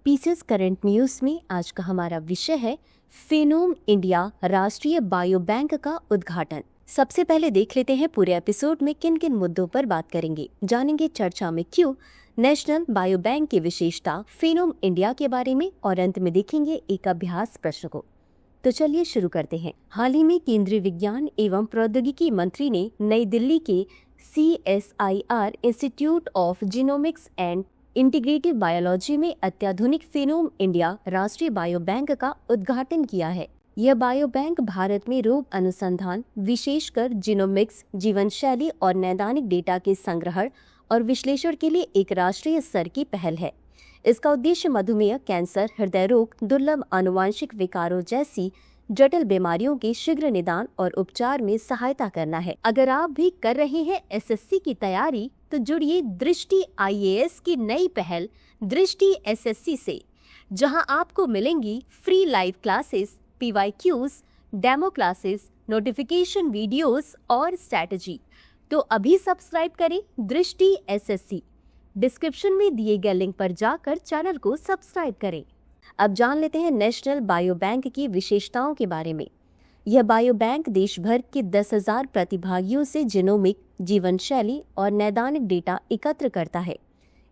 PCS current news में आज का हमारा विषय है फेनोम इंडिया राष्ट्रीय बायो बैंक का उद्घाटन। सबसे पहले देख लेते हैं पूरे एपिसोड में किन किन मुद्दों पर बात करेंगे। जानेंगे चर्चा में क्यों, नेशनल बायो बैंक की विशेषता, फेनोम इंडिया के बारे में और अंत में देखेंगे एक अभ्यास प्रश्न को। तो चलिए शुरू करते हैं। हाल ही में केंद्रीय विज्ञान एवं प्रौद्योगिकी मंत्री ने नई दिल्ली के CSIR institute of genomics and integrative biology में अत्याधुनिक फेनोम इंडिया राष्ट्रीय बायो बैंक का उद्घाटन किया है। यह बायो बैंक भारत में रोग अनुसंधान, विशेषकर जीनोमिक्स, जीवन शैली और नैदानिक डेटा के संग्रहण और विश्लेषण के लिए एक राष्ट्रीय स्तर की पहल है। इसका उद्देश्य मधुमेह, कैंसर, हृदय रोग, दुर्लभ आनुवांशिक विकारों जैसी जटिल बीमारियों के शीघ्र निदान और उपचार में सहायता करना है। अगर आप भी कर रहे हैं SSC की तैयारी तो जुड़िए दृष्टि IAS की नई पहल दृष्टि SSC से, जहां आपको मिलेंगी free live classes, PYQs, demo classes, notification videos और स्ट्रैटेजी। तो अभी सब्सक्राइब करें दृष्टि SSC। डिस्क्रिप्शन में दिए गए लिंक पर जाकर चैनल को सब्सक्राइब करें। अब जान लेते हैं नेशनल बायो बैंक की विशेषताओं के बारे में। यह बायो बैंक देश भर के 10,000 प्रतिभागियों से जीनोमिक, जीवन शैली और नैदानिक डेटा एकत्र करता है।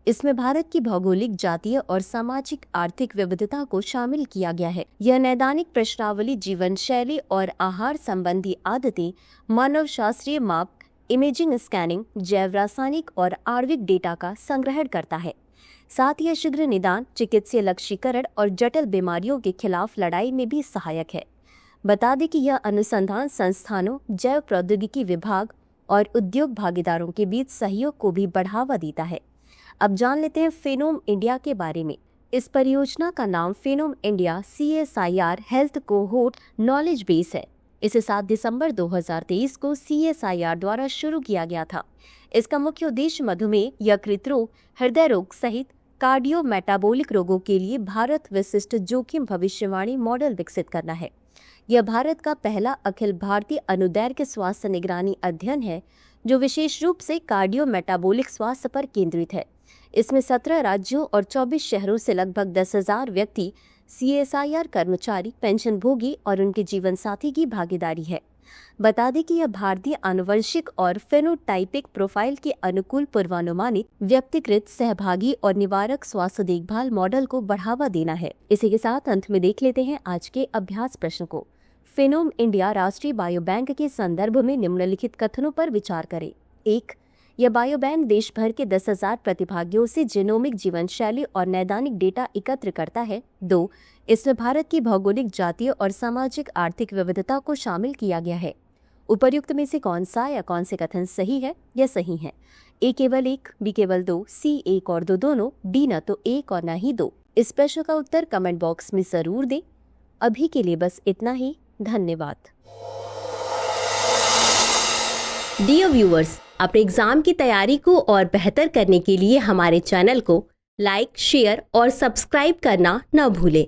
इसमें भारत की भौगोलिक, जातीय और सामाजिक आर्थिक विविधता को शामिल किया गया है। यह नैदानिक प्रश्नावली, जीवन शैली और आहार संबंधी आदतें, मानव शास्त्रीय माप, इमेजिंग, स्कैनिंग, जैव रासायनिक और आणविक डेटा का संग्रहण करता है। साथ ही शीघ्र निदान, चिकित्सीय लक्ष्यीकरण और जटिल बीमारियों के खिलाफ लड़ाई में भी सहायक है। बता दें कि यह अनुसंधान संस्थानों, जैव प्रौद्योगिकी विभाग और उद्योग भागीदारों के बीच सहयोग को भी बढ़ावा देता है। अब जान लेते हैं फेनोम इंडिया के बारे में। इस परियोजना का नाम Phenome India CSIR health cohort knowledge base है। इसे 7 दिसंबर 2023 को CSIR द्वारा शुरू किया गया था। इसका मुख्य उद्देश्य मधुमेह, यकृत रोग, हृदय रोग सहित कार्डियो मेटाबॉलिक रोगों के लिए भारत विशिष्ट जोखिम भविष्यवाणी मॉडल विकसित करना है। यह भारत का पहला अखिल भारतीय अनुदैर्घ्य स्वास्थ्य निगरानी अध्ययन है जो विशेष रूप से कार्डियो मेटाबॉलिक स्वास्थ्य पर केंद्रित है। इसमें 17 राज्यों और 24 शहरों से लगभग 10,000 व्यक्ति, CSIR कर्मचारी, पेंशन भोगी और उनके जीवन साथी की भागीदारी है। बता दें कि यह भारतीय आनुवंशिक और फेनोटाइपिक प्रोफाइल के अनुकूल पूर्वानुमानित, व्यक्तिकृत, सहभागी और निवारक स्वास्थ्य देखभाल मॉडल को बढ़ावा देना है। इसी के साथ अंत में देख लेते हैं आज के अभ्यास प्रश्न को। फेनोम इंडिया राष्ट्रीय बायो बैंक के संदर्भ में निम्नलिखित कथनों पर विचार करें। 1. यह बायो बैंक देश भर के 10,000 प्रतिभागियों से जीनोमिक, जीवन शैली और नैदानिक डेटा एकत्र करता है। 2. इसमें भारत की भौगोलिक, जातीय और सामाजिक आर्थिक विविधता को शामिल किया गया है। उपर्युक्त में से कौन सा या कौन से कथन सही है या सही है? A केवल 1, B केवल 2, C 1 और 2 दोनों, D न तो 1 और न ही 2। इस प्रश्न का उत्तर कमेंट बॉक्स में जरूर दें। अभी के लिए बस इतना ही। धन्यवाद। डियर व्यूअर्स, अपने एग्जाम की तैयारी को और बेहतर करने के लिए हमारे चैनल को लाइक, शेयर और सब्सक्राइब करना न भूलें।